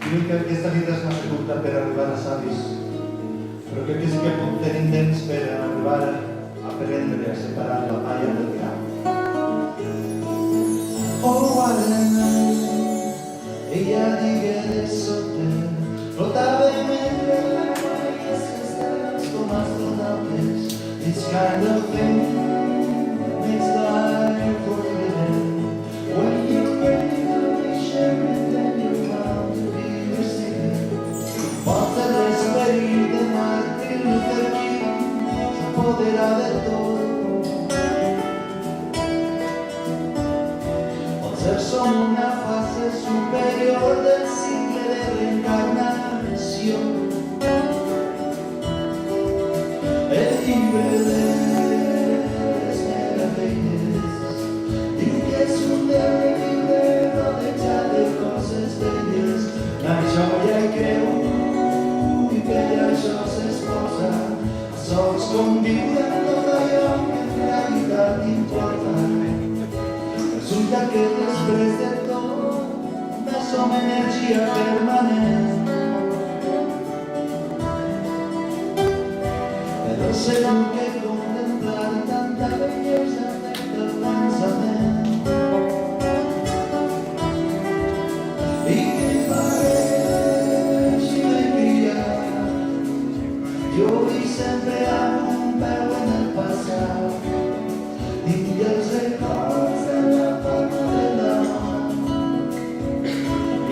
Diu que aquesta vida és massa curta per arribar a savis, però crec que sí que tenim temps per arribar a aprendre a separar la palla del gra. Oh, guarda, ella digué de sota, flotava mentre l'aigua i les estrelles com astronautes. This kind of thing makes life worth living. When you're ready to be sharing, then you're bound to be receiving. Once l'esperit de Martin Luther King s'apodera de tot. Potser som una fase superior del cicle de reencarnació. El llibre de les meravelles diu que és un llibre rodejat de coses belles. La joia que i per això s'exposa a sols conviure amb tot allò que en realitat importa. Resulta que després de tot només som energia permanent. Però segur que contemplar tanta bellesa afecta el pensament. I que pareixi de criar, jo visc sempre amb un peu en el passat. Tinc els records en la palma de la mà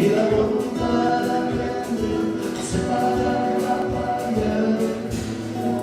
i la voluntat d'aprendre a separar la palla del gra.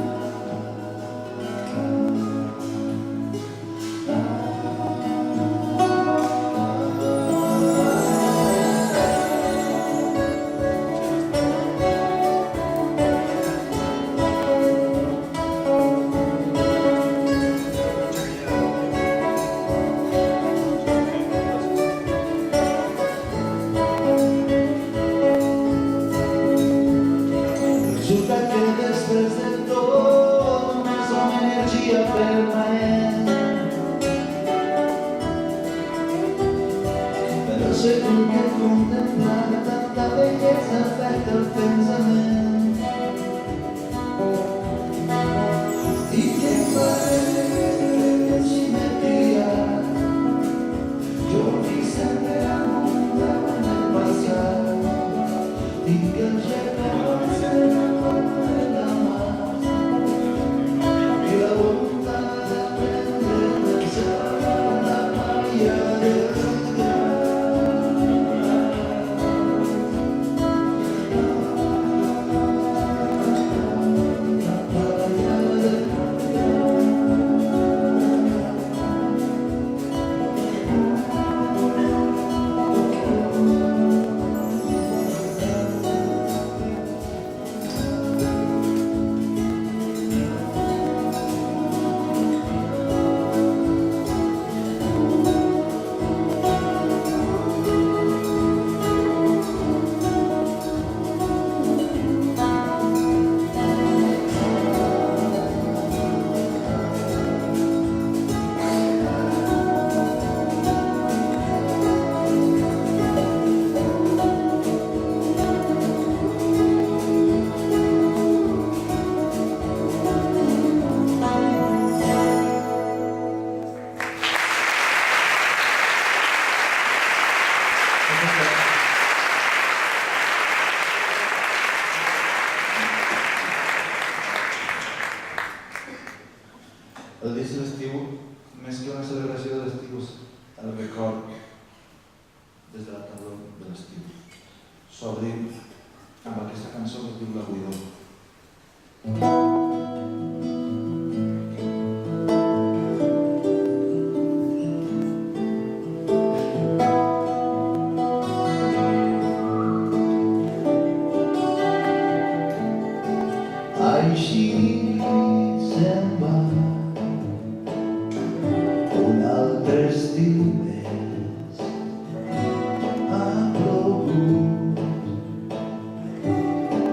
Resulta que després de tot només som energia permanent. Però segur que contemplar tanta bellesa afecta el pensament. I que pareixi de criar, jo visc sempre amb un peu en el passat. Tinc els records en la palma de la mà i la voluntat d'aprendre a separar la palla del gra. La palla del gra. El disc d'estiu, més que una celebració de l'estiu, el record des de la tardor de l'estiu. S'obrim amb aquesta cançó que es diu La buidor. Així se'n va un altre estiu més. Ha plogut,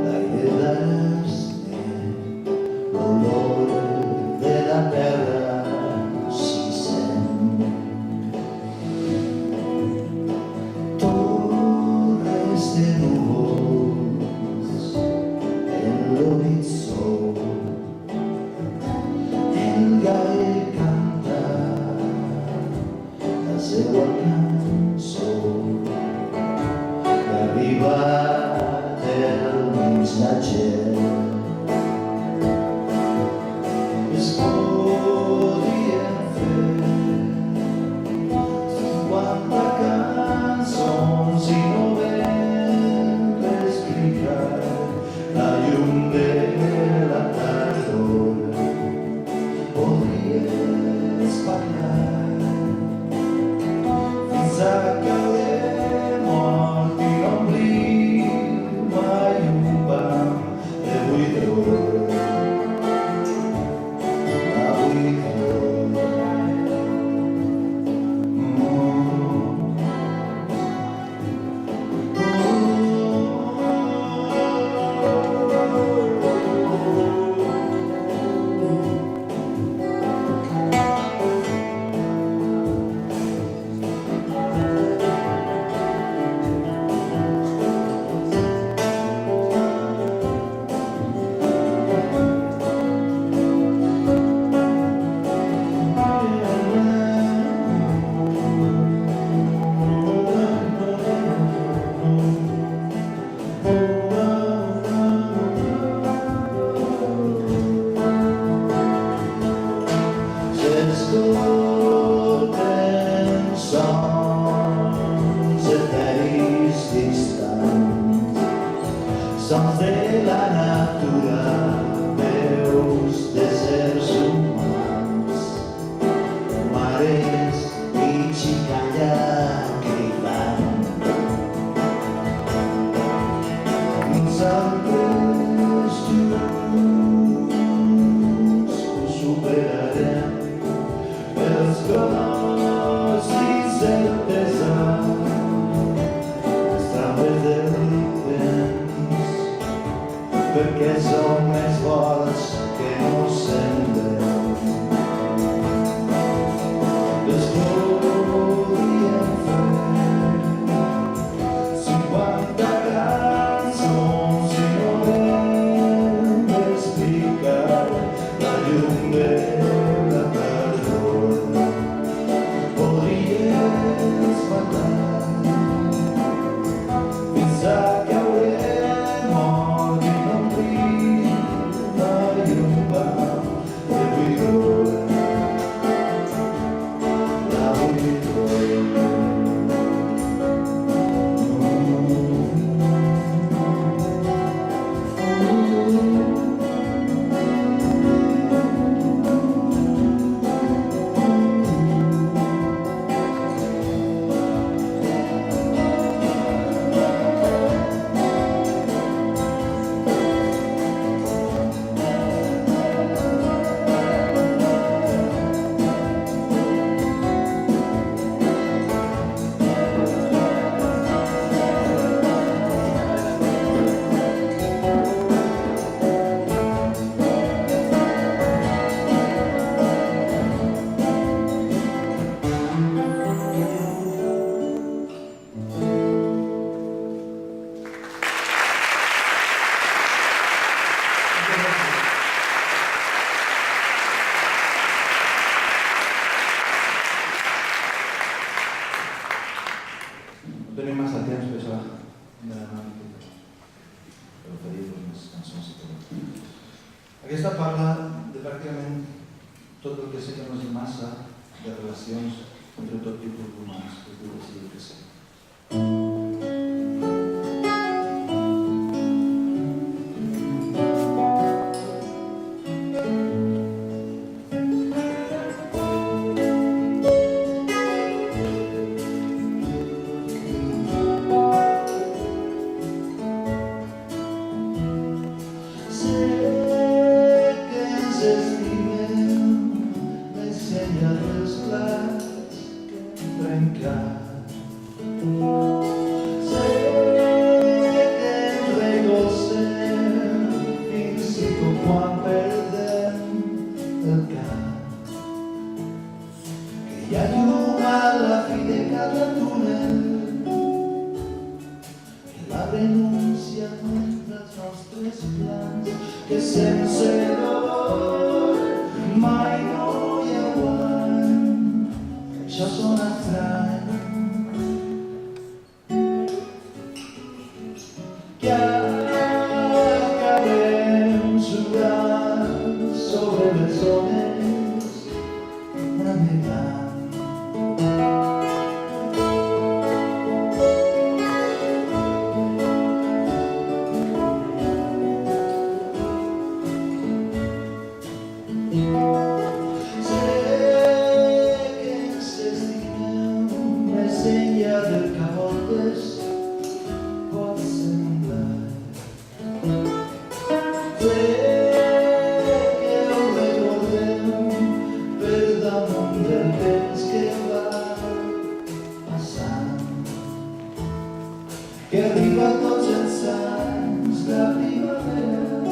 l'aire d'arastre, l'olor de la terra s'hi sent. Torres de núvols del missatger. Es podien fer 50 cançons i no vam explicar la llum de la tardor. Podries parlar fins a caure mort i no omplir mai un pam de buidor. S'escolten sons eteris distants, sons de la natura, veus d'éssers humans, mares i xicalla cridant. Nosaltres junts ho superarem, els pronòstics certesa, les trampes del temps, perquè som més forts que no semblem. Es podien fer 50 cançons i no vam explicar la llum de la tardor. Podries parlar fins a caure mort i no omplir mai un pam de buidor. La buidor. No tenim massa temps per això, per oferir unes cançons i tot. Aquesta parla de pràcticament tot el que sé que no és massa de relacions entre tot tipus d'humans, que es diu decidir que sé. Hi ha llum a la fi de cada túnel, que la renúncia contra els nostres plans, que sense dolor mai no hi ha guany. Això sona estrany. que acabem sudant sobre les ones navegant. Sé que ens estimem més enllà del que a voltes pot semblar. Sé que ho recordem per damunt del temps que va passant, que arriba tots els anys la primavera,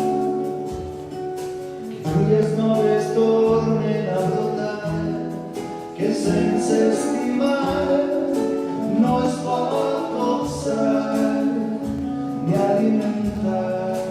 fulles noves tornen a brotar, que sense estimar no es pot copsar ni alimentar.